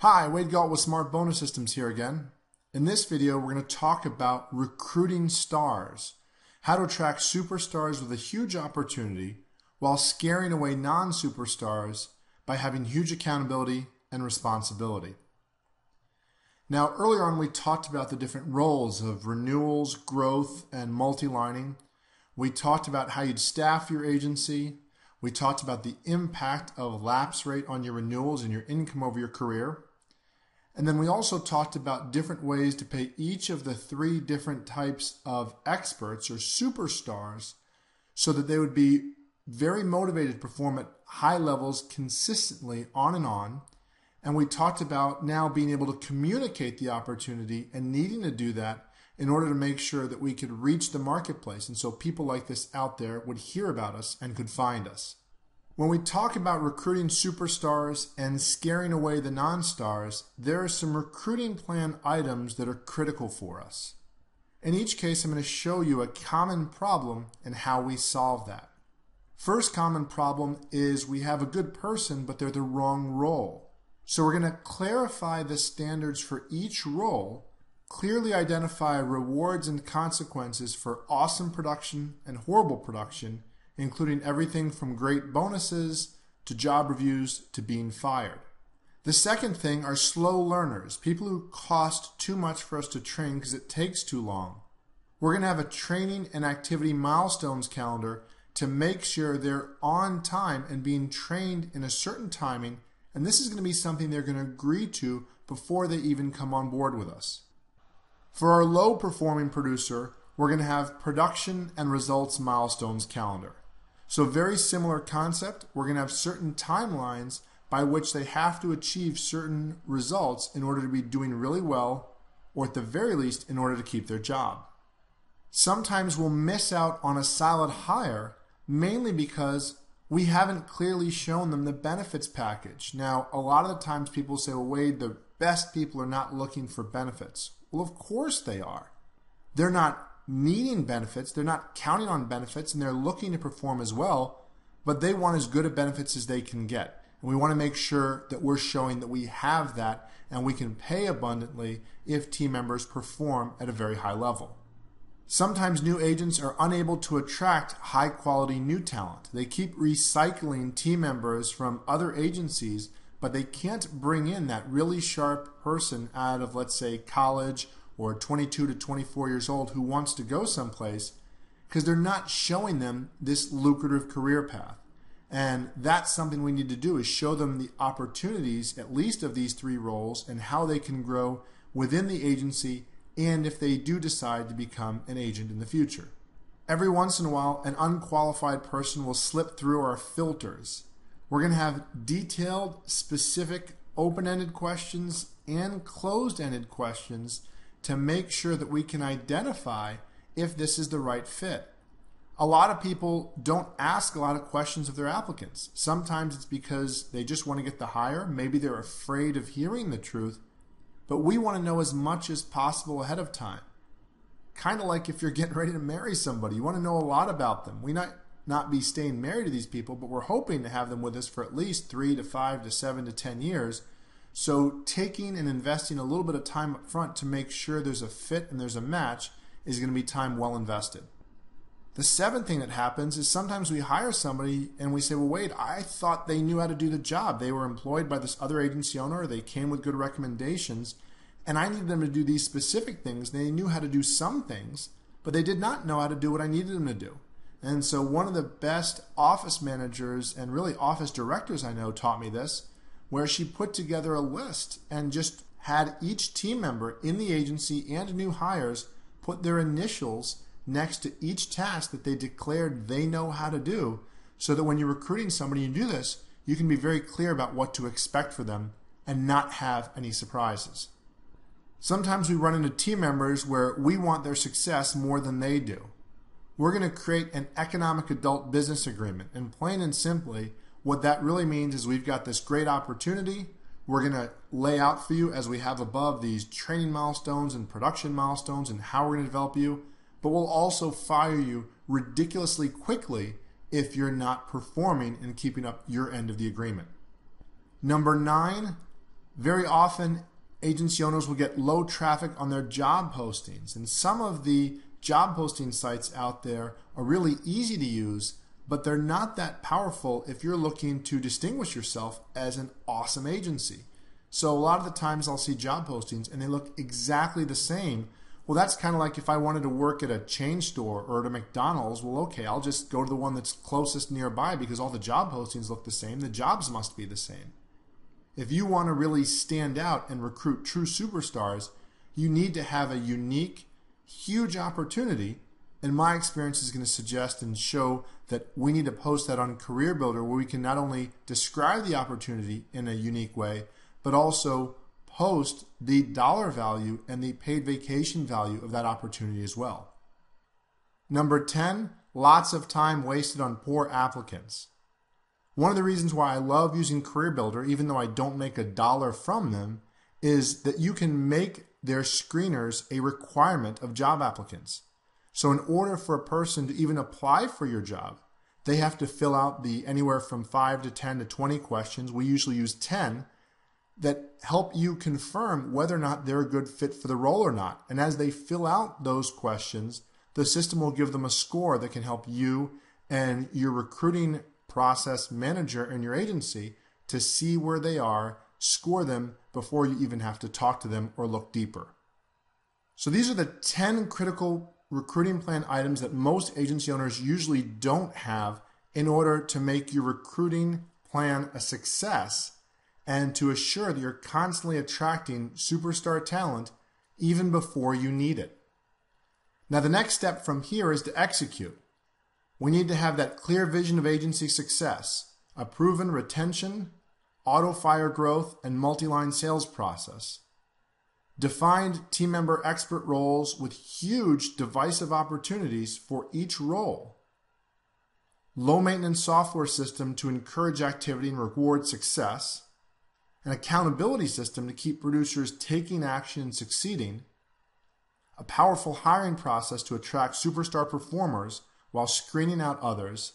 Hi, Wade Galt with Smart Bonus Systems here again. In this video, we're going to talk about recruiting stars, how to attract superstars with a huge opportunity while scaring away non-superstars by having huge accountability and responsibility. Now, earlier on, we talked about the different roles of renewals, growth, and multilining. We talked about how you'd staff your agency. We talked about the impact of lapse rate on your renewals and your income over your career. And then we also talked about different ways to pay each of the three different types of experts or superstars so that they would be very motivated to perform at high levels consistently on and on. And we talked about now being able to communicate the opportunity and needing to do that in order to make sure that we could reach the marketplace. And so people like this out there would hear about us and could find us. When we talk about recruiting superstars and scaring away the non-stars, there are some recruiting plan items that are critical for us. In each case, I'm going to show you a common problem and how we solve that. First common problem is we have a good person, but they're the wrong role. So we're going to clarify the standards for each role, clearly identify rewards and consequences for awesome production and horrible production, including everything from great bonuses to job reviews to being fired. The second thing are slow learners, people who cost too much for us to train because it takes too long. We're going to have a training and activity milestones calendar to make sure they're on time and being trained in a certain timing, and this is going to be something they're going to agree to before they even come on board with us. For our low performing producer, we're going to have production and results milestones calendar. So very similar concept. We're going to have certain timelines by which they have to achieve certain results in order to be doing really well, or at the very least in order to keep their job. Sometimes we'll miss out on a solid hire mainly because we haven't clearly shown them the benefits package. Now, a lot of the times people say, well, Wade, the best people are not looking for benefits. Well, of course they are. They're not needing benefits, they're not counting on benefits, and they're looking to perform as well, but they want as good a benefits as they can get. And we want to make sure that we're showing that we have that and we can pay abundantly if team members perform at a very high level. Sometimes new agents are unable to attract high quality new talent. They keep recycling team members from other agencies, but they can't bring in that really sharp person out of, let's say, college or 22 to 24 years old who wants to go someplace because they're not showing them this lucrative career path. And that's something we need to do, is show them the opportunities, at least of these three roles, and how they can grow within the agency and if they do decide to become an agent in the future. Every once in a while, an unqualified person will slip through our filters. We're going to have detailed, specific, open-ended questions and closed-ended questions to make sure that we can identify if this is the right fit. A lot of people don't ask a lot of questions of their applicants. Sometimes it's because they just want to get the hire. Maybe they're afraid of hearing the truth, but we want to know as much as possible ahead of time. Kind of like if you're getting ready to marry somebody, you want to know a lot about them. We might not be staying married to these people, but we're hoping to have them with us for at least 3 to 5 to 7 to 10 years. So taking and investing a little bit of time up front to make sure there's a fit and there's a match is going to be time well invested. The seventh thing that happens is sometimes we hire somebody and we say, well, Wade, I thought they knew how to do the job. They were employed by this other agency owner. They came with good recommendations, and I needed them to do these specific things. They knew how to do some things, but they did not know how to do what I needed them to do. And so one of the best office managers and really office directors I know taught me this, where she put together a list and just had each team member in the agency and new hires put their initials next to each task that they declared they know how to do, so that when you're recruiting somebody and you do this, you can be very clear about what to expect for them and not have any surprises. Sometimes we run into team members where we want their success more than they do. We're going to create an economic adult business agreement, and plain and simply, what that really means is we've got this great opportunity. We're going to lay out for you, as we have above, these training milestones and production milestones and how we're going to develop you, but we'll also fire you ridiculously quickly if you're not performing and keeping up your end of the agreement. Number 9, Very often, agency owners will get low traffic on their job postings, and some of the job posting sites out there are really easy to use, but they're not that powerful if you're looking to distinguish yourself as an awesome agency. So a lot of the times I'll see job postings and they look exactly the same. Well, that's kind of like if I wanted to work at a chain store or at a McDonald's. Well, okay, I'll just go to the one that's closest nearby because all the job postings look the same. The jobs must be the same. If you want to really stand out and recruit true superstars, you need to have a unique, huge opportunity. And my experience is going to suggest and show that we need to post that on Career Builder, where we can not only describe the opportunity in a unique way, but also post the dollar value and the paid vacation value of that opportunity as well. Number 10, lots of time wasted on poor applicants. One of the reasons why I love using Career Builder, even though I don't make $1 from them, is that you can make their screeners a requirement of job applicants. So in order for a person to even apply for your job, they have to fill out the anywhere from 5 to 10 to 20 questions. We usually use 10 that help you confirm whether or not they're a good fit for the role or not. And as they fill out those questions, the system will give them a score that can help you and your recruiting process manager in your agency to see where they are, score them before you even have to talk to them or look deeper. So these are the 10 critical recruiting plan items that most agency owners usually don't have in order to make your recruiting plan a success and to assure that you're constantly attracting superstar talent even before you need it. Now the next step from here is to execute. We need to have that clear vision of agency success, a proven retention, auto-fire growth, and multi-line sales process. Defined team member expert roles with huge divisive opportunities for each role. Low maintenance software system to encourage activity and reward success. An accountability system to keep producers taking action and succeeding. A powerful hiring process to attract superstar performers while screening out others.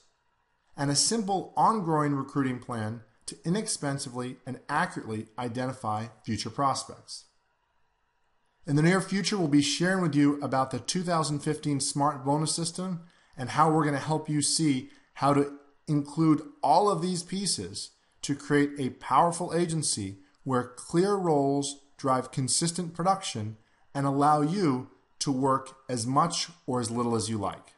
And a simple ongoing recruiting plan to inexpensively and accurately identify future prospects. In the near future, we'll be sharing with you about the 2015 Smart Bonus System and how we're going to help you see how to include all of these pieces to create a powerful agency where clear roles drive consistent production and allow you to work as much or as little as you like.